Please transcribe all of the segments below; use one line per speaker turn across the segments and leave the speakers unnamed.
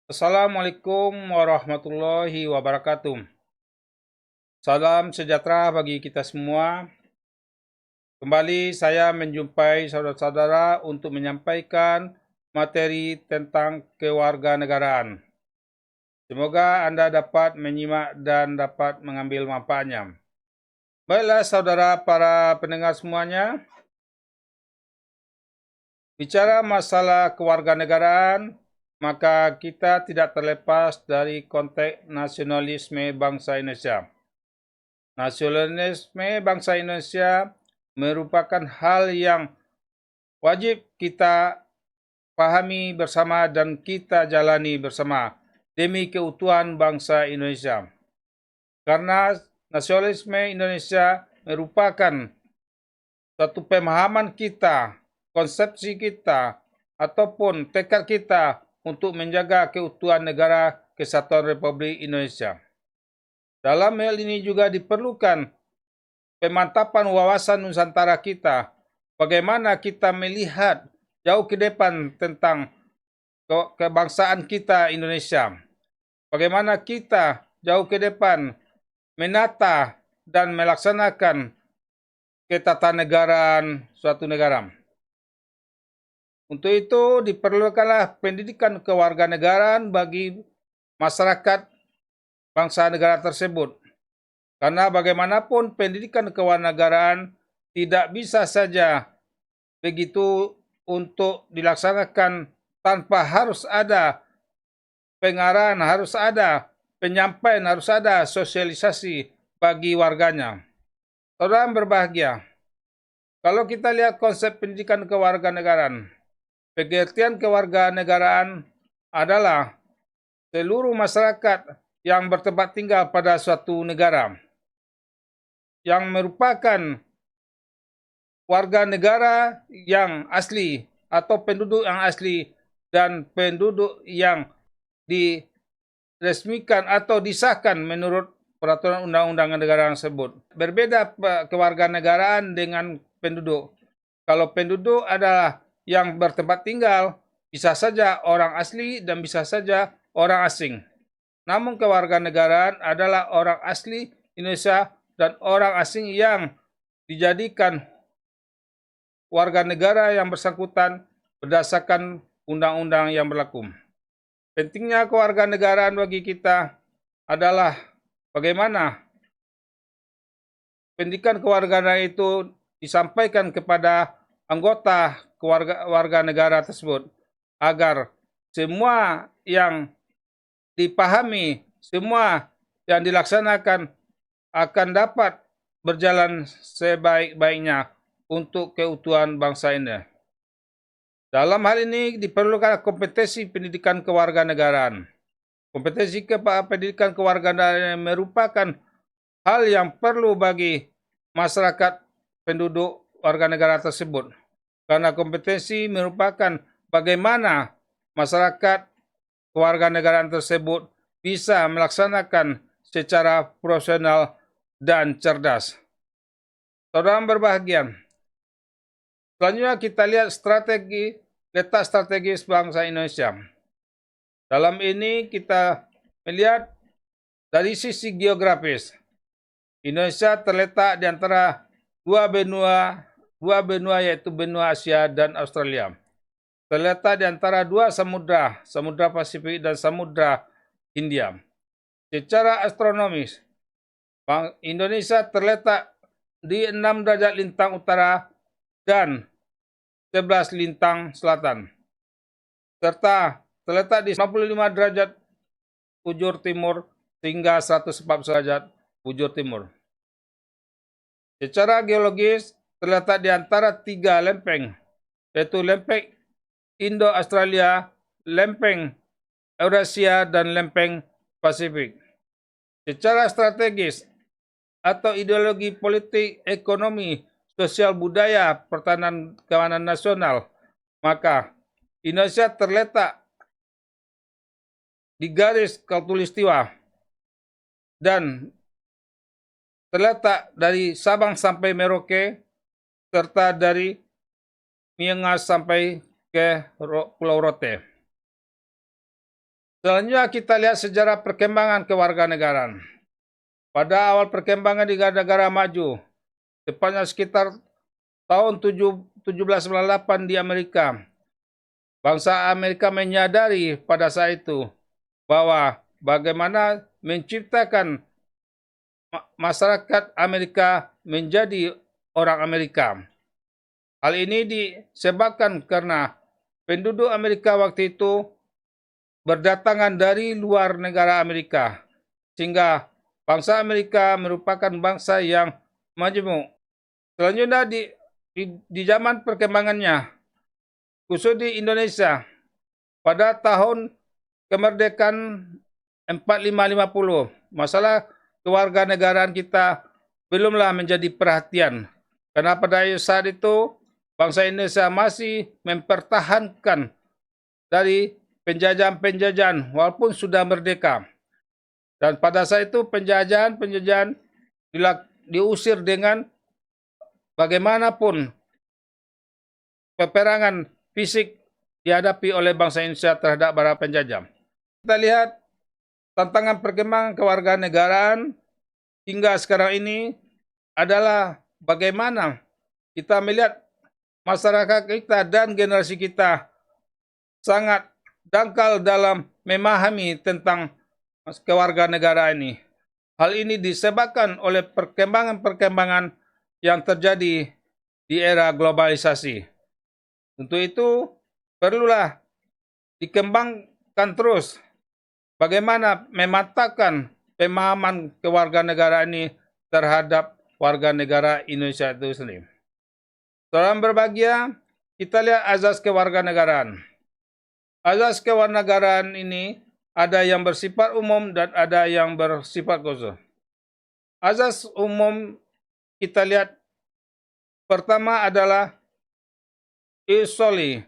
Assalamualaikum warahmatullahi wabarakatuh. Salam sejahtera bagi kita semua. Kembali saya menjumpai saudara-saudara untuk menyampaikan materi tentang kewarganegaraan. Semoga Anda dapat menyimak dan dapat mengambil manfaatnya. Baiklah saudara para pendengar semuanya, bicara masalah kewarganegaraan, maka kita tidak terlepas dari konteks nasionalisme bangsa Indonesia. Nasionalisme bangsa Indonesia merupakan hal yang wajib kita pahami bersama dan kita jalani bersama demi keutuhan bangsa Indonesia. Karena nasionalisme Indonesia merupakan satu pemahaman kita, konsepsi kita, ataupun tekad kita untuk menjaga keutuhan negara Kesatuan Republik Indonesia. Dalam hal ini juga diperlukan pemantapan wawasan Nusantara kita, bagaimana kita melihat jauh ke depan tentang kebangsaan kita Indonesia, bagaimana kita jauh ke depan menata dan melaksanakan ketatanegaraan suatu negara. Untuk itu diperlukanlah pendidikan kewarganegaraan bagi masyarakat bangsa negara tersebut. Karena bagaimanapun pendidikan kewarganegaraan tidak bisa saja begitu untuk dilaksanakan tanpa harus ada pengarahan, harus ada penyampaian, harus ada sosialisasi bagi warganya. Saudara yang berbahagia, kalau kita lihat konsep pendidikan kewarganegaraan, pengertian kewarganegaraan adalah seluruh masyarakat yang bertempat tinggal pada suatu negara, yang merupakan warga negara yang asli atau penduduk yang asli dan penduduk yang diresmikan atau disahkan menurut peraturan undang-undang negara tersebut. Berbeda kewarganegaraan dengan penduduk. Kalau penduduk adalah yang bertempat tinggal, bisa saja orang asli dan bisa saja orang asing. Namun kewarganegaraan adalah orang asli Indonesia dan orang asing yang dijadikan warga negara yang bersangkutan berdasarkan undang-undang yang berlaku. Pentingnya kewarganegaraan bagi kita adalah bagaimana pendidikan kewarganegaraan itu disampaikan kepada anggota warga negara tersebut agar semua yang dipahami, semua yang dilaksanakan akan dapat berjalan sebaik-baiknya untuk keutuhan bangsa ini. Dalam hal ini diperlukan kompetensi pendidikan kewarganegaraan. Kompetensi pendidikan kewarganegaraan merupakan hal yang perlu bagi masyarakat penduduk warga negara tersebut. Karena kompetensi merupakan bagaimana masyarakat kewarganegaraan tersebut bisa melaksanakan secara profesional dan cerdas. Saudara berbahagia, selanjutnya kita lihat letak strategis bangsa Indonesia. Dalam ini kita melihat dari sisi geografis. Indonesia terletak di antara dua benua yaitu benua Asia dan Australia. Terletak di antara dua samudra, Samudra Pasifik dan Samudra Hindia. Secara astronomis, Indonesia terletak di 6 derajat lintang utara dan 11 lintang selatan, serta terletak di 95 derajat bujur timur hingga 140 derajat bujur timur. Secara geologis terletak di antara 3 lempeng, yaitu lempeng Indo-Australia, lempeng Eurasia, dan lempeng Pasifik. Secara strategis atau ideologi politik, ekonomi, sosial budaya, pertahanan keamanan nasional, maka Indonesia terletak di garis khatulistiwa dan terletak dari Sabang sampai Merauke, serta dari Miangas sampai ke Pulau Rote. Selanjutnya kita lihat sejarah perkembangan kewarganegaraan. Pada awal perkembangan di negara maju, tepatnya sekitar tahun 1798 di Amerika, bangsa Amerika menyadari pada saat itu bahwa bagaimana menciptakan masyarakat Amerika menjadi orang Amerika. Hal ini disebabkan karena penduduk Amerika waktu itu berdatangan dari luar negara Amerika, sehingga bangsa Amerika merupakan bangsa yang majemuk. Selanjutnya di zaman perkembangannya, khusus di Indonesia, pada tahun kemerdekaan 4550, masalah kewarganegaraan kita belumlah menjadi perhatian. Karena pada saat itu, bangsa Indonesia masih mempertahankan dari penjajahan-penjajahan walaupun sudah merdeka. Dan pada saat itu penjajahan diusir dengan bagaimanapun peperangan fisik dihadapi oleh bangsa Indonesia terhadap para penjajah. Kita lihat tantangan perkembangan kewarganegaraan hingga sekarang ini adalah bagaimana kita melihat masyarakat kita dan generasi kita sangat dangkal dalam memahami tentang kewarganegaraan ini. Hal ini disebabkan oleh perkembangan-perkembangan yang terjadi di era globalisasi. Untuk itu, perlulah dikembangkan terus bagaimana mematahkan pemahaman kewarganegaraan ini terhadap warga negara Indonesia itu sendiri. Dalam berbahagia, kita lihat azas kewarganegaraan. Azas kewarganegaraan ini ada yang bersifat umum dan ada yang bersifat khusus. Azas umum kita lihat pertama adalah ius soli,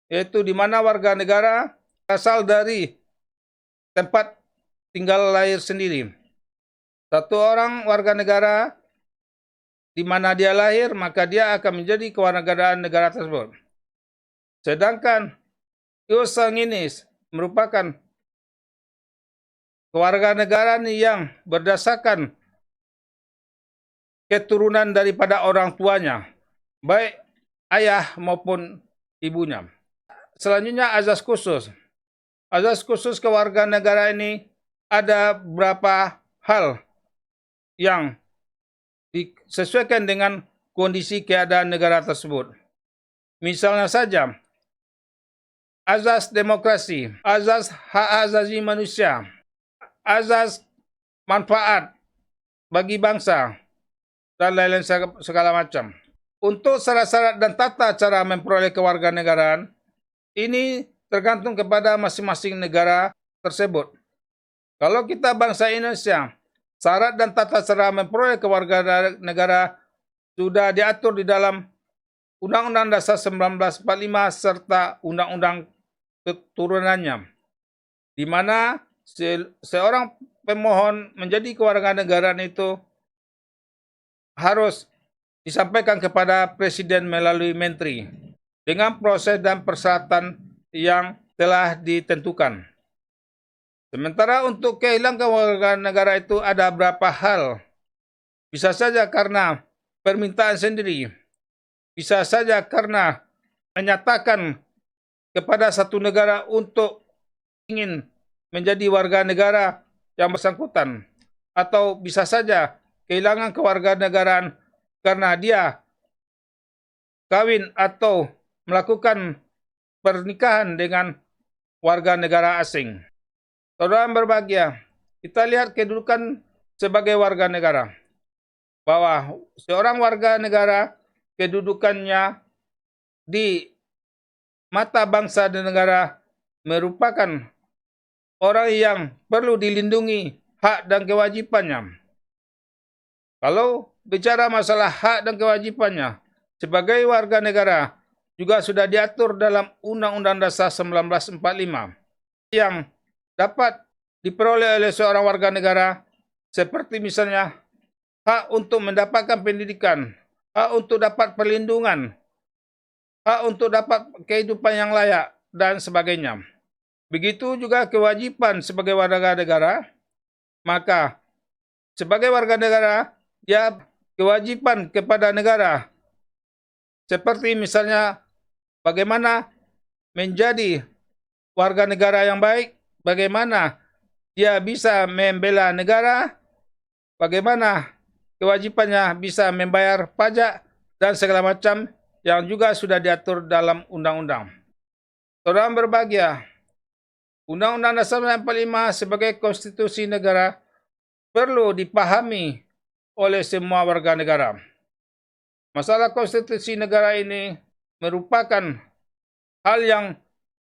yaitu di mana warga negara asal dari tempat tinggal lahir sendiri. Satu orang warga negara di mana dia lahir, maka dia akan menjadi kewarganegaraan negara tersebut. Sedangkan ius sanguinis merupakan kewarganegaraan yang berdasarkan keturunan daripada orang tuanya, baik ayah maupun ibunya. Selanjutnya azas khusus. Azas khusus kewarganegaraan ini ada beberapa hal yang disesuaikan dengan kondisi keadaan negara tersebut. Misalnya saja, azas demokrasi, azas hak asasi manusia, azas manfaat bagi bangsa, dan lain-lain segala macam. Untuk syarat-syarat dan tata cara memperoleh kewarganegaraan, ini tergantung kepada masing-masing negara tersebut. Kalau kita bangsa Indonesia, syarat dan tata cara memperoleh kewarganegaraan sudah diatur di dalam Undang-Undang Dasar 1945 serta Undang-Undang keturunannya, di mana seorang pemohon menjadi kewarganegaraan itu harus disampaikan kepada Presiden melalui Menteri dengan proses dan persyaratan yang telah ditentukan. Sementara untuk kehilangan kewarganegaraan itu ada beberapa hal. Bisa saja karena permintaan sendiri. Bisa saja karena menyatakan kepada satu negara untuk ingin menjadi warga negara yang bersangkutan. Atau bisa saja kehilangan kewarganegaraan karena dia kawin atau melakukan pernikahan dengan warga negara asing. Saudara berbahagia, kita lihat kedudukan sebagai warga negara. Bahwa seorang warga negara kedudukannya di mata bangsa dan negara merupakan orang yang perlu dilindungi hak dan kewajibannya. Kalau bicara masalah hak dan kewajibannya, sebagai warga negara juga sudah diatur dalam Undang-Undang Dasar 1945 yang dapat diperoleh oleh seorang warga negara seperti misalnya hak untuk mendapatkan pendidikan, hak untuk dapat perlindungan, hak untuk dapat kehidupan yang layak, dan sebagainya. Begitu juga kewajiban sebagai warga negara. Maka sebagai warga negara, dia kewajiban kepada negara. Seperti misalnya bagaimana menjadi warga negara yang baik, bagaimana dia bisa membela negara, bagaimana kewajibannya bisa membayar pajak, dan segala macam yang juga sudah diatur dalam undang-undang. Saudara berbahagia, Undang-Undang Dasar 45 sebagai konstitusi negara perlu dipahami oleh semua warga negara. Masalah konstitusi negara ini merupakan hal yang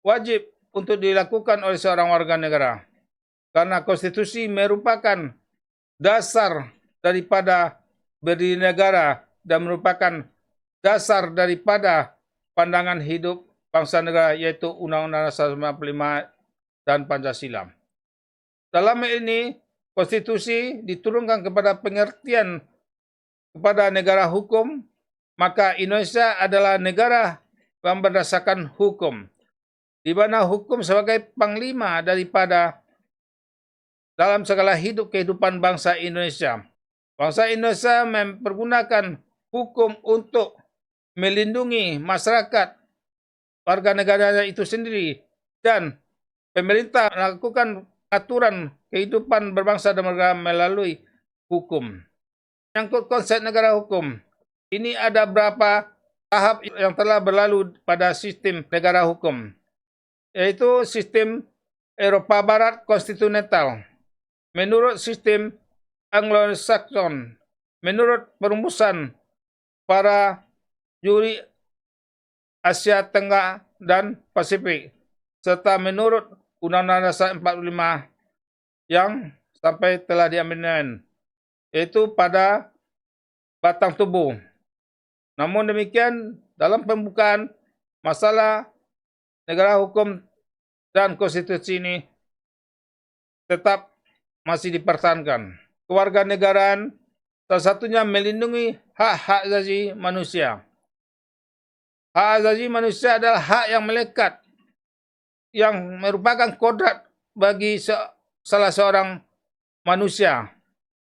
wajib untuk dilakukan oleh seorang warga negara. Karena konstitusi merupakan dasar daripada berdiri negara dan merupakan dasar daripada pandangan hidup bangsa negara, yaitu Undang-Undang Dasar 45 dan Pancasila. Dalam ini, konstitusi diturunkan kepada pengertian kepada negara hukum, maka Indonesia adalah negara yang berdasarkan hukum, di mana hukum sebagai panglima daripada dalam segala hidup kehidupan bangsa Indonesia. Bangsa Indonesia mempergunakan hukum untuk melindungi masyarakat, warga negara itu sendiri, dan pemerintah melakukan aturan kehidupan berbangsa dan bernegara melalui hukum. Menyangkut konsep negara hukum, ini ada berapa tahap yang telah berlalu pada sistem negara hukum, yaitu sistem Eropa Barat konstitusional, menurut sistem Anglo-Saxon, menurut perumusan para juri Asia Tenggara dan Pasifik, serta menurut Undang-Undang Dasar 45 yang sampai telah diamendmen, yaitu pada batang tubuh. Namun demikian, dalam pembukaan masalah negara hukum dan konstitusi ini tetap masih dipertahankan. Kewarganegaraan salah satunya melindungi hak-hak asasi manusia. Hak asasi manusia adalah hak yang melekat, yang merupakan kodrat bagi salah seorang manusia.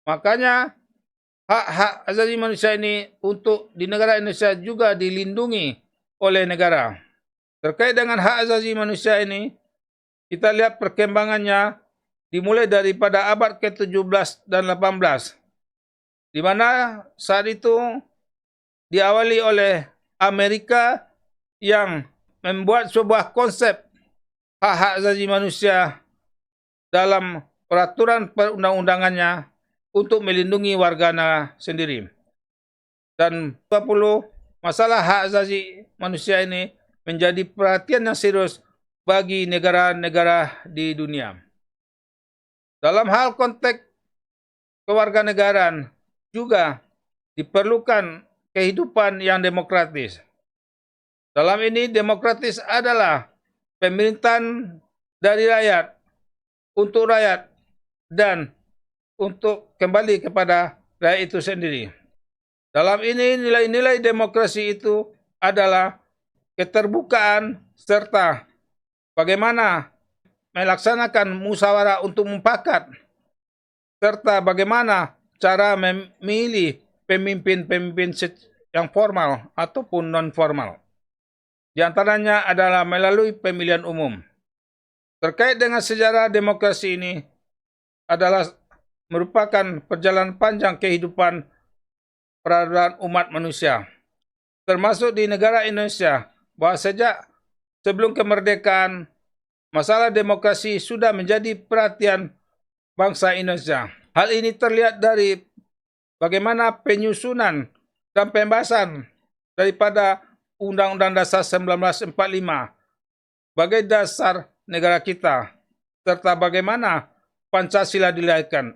Makanya hak-hak asasi manusia ini untuk di negara Indonesia juga dilindungi oleh negara. Terkait dengan hak asasi manusia ini, kita lihat perkembangannya dimulai daripada abad ke-17 dan 18, di mana saat itu diawali oleh Amerika yang membuat sebuah konsep hak-hak asasi manusia dalam peraturan perundang-undangannya untuk melindungi warganya sendiri. Dan 20 masalah hak asasi manusia ini menjadi perhatian yang serius bagi negara-negara di dunia. Dalam hal konteks kewarganegaraan juga diperlukan kehidupan yang demokratis. Dalam ini demokratis adalah pemerintahan dari rakyat, untuk rakyat, dan untuk kembali kepada rakyat itu sendiri. Dalam ini nilai-nilai demokrasi itu adalah keterbukaan serta bagaimana melaksanakan musyawarah untuk mufakat, serta bagaimana cara memilih pemimpin-pemimpin yang formal ataupun non-formal. Di antaranya adalah melalui pemilihan umum. Terkait dengan sejarah demokrasi ini adalah merupakan perjalanan panjang kehidupan peradaban umat manusia, termasuk di negara Indonesia, bahwa sejak sebelum kemerdekaan, masalah demokrasi sudah menjadi perhatian bangsa Indonesia. Hal ini terlihat dari bagaimana penyusunan dan pembahasan daripada Undang-Undang Dasar 1945 sebagai dasar negara kita, serta bagaimana Pancasila dilahirkan.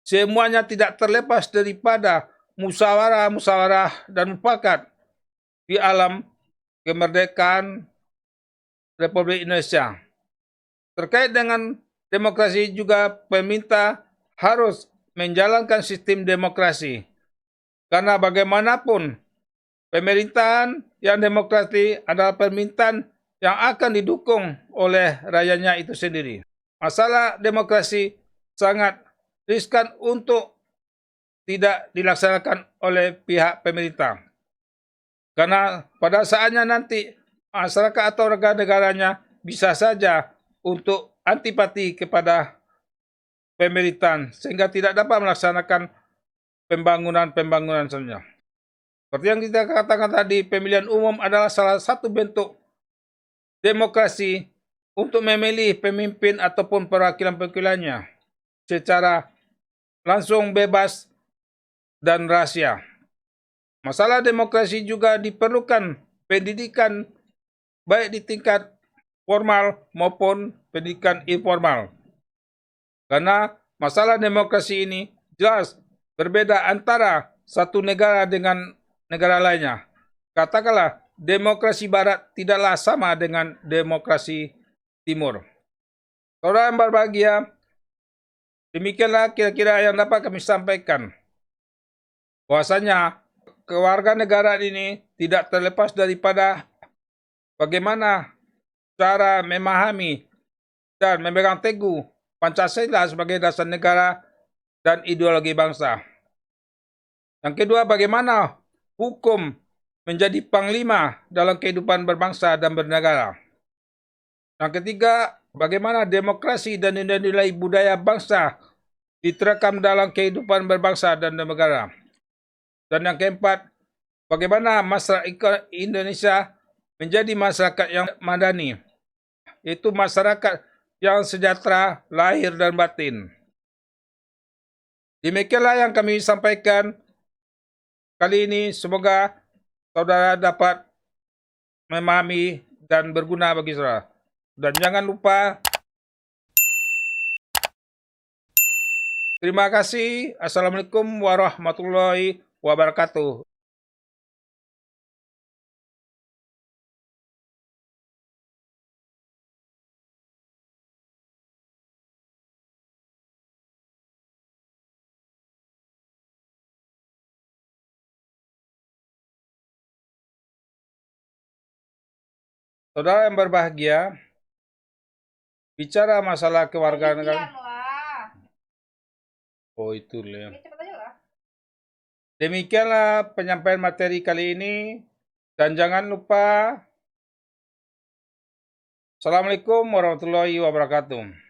Semuanya tidak terlepas daripada musyawarah dan mufakat di alam kemerdekaan Republik Indonesia. Terkait dengan demokrasi juga, pemerintah harus menjalankan sistem demokrasi. Karena bagaimanapun pemerintahan yang demokrasi adalah pemerintahan yang akan didukung oleh rakyatnya itu sendiri. Masalah demokrasi sangat riskan untuk tidak dilaksanakan oleh pihak pemerintah. Karena pada saatnya nanti masyarakat atau negara-negaranya bisa saja untuk antipati kepada pemerintahan sehingga tidak dapat melaksanakan pembangunan saja. Seperti yang kita katakan tadi, pemilihan umum adalah salah satu bentuk demokrasi untuk memilih pemimpin ataupun perwakilan-perwakilannya secara langsung, bebas, dan rahasia. Masalah demokrasi juga diperlukan pendidikan baik di tingkat formal maupun pendidikan informal. Karena masalah demokrasi ini jelas berbeda antara satu negara dengan negara lainnya. Katakanlah, demokrasi barat tidaklah sama dengan demokrasi timur. Saudara yang berbahagia, demikianlah kira-kira yang dapat kami sampaikan. Bahwasanya kewarganegaraan ini tidak terlepas daripada bagaimana cara memahami dan memegang teguh Pancasila sebagai dasar negara dan ideologi bangsa. Yang kedua, bagaimana hukum menjadi panglima dalam kehidupan berbangsa dan bernegara. Yang ketiga, bagaimana demokrasi dan nilai-nilai budaya bangsa diterekam dalam kehidupan berbangsa dan bernegara. Dan yang keempat, bagaimana masyarakat Indonesia menjadi masyarakat yang madani, yaitu masyarakat yang sejahtera lahir dan batin. Demikianlah yang kami sampaikan kali ini. Semoga saudara dapat memahami dan berguna bagi saudara. Dan jangan lupa, terima kasih. Assalamualaikum warahmatullahi wabarakatuh. Saudara yang berbahagia, bicara masalah kewarganegaraan. Oh, itu ya. Demikianlah penyampaian materi kali ini. Dan jangan lupa, Assalamualaikum warahmatullahi wabarakatuh.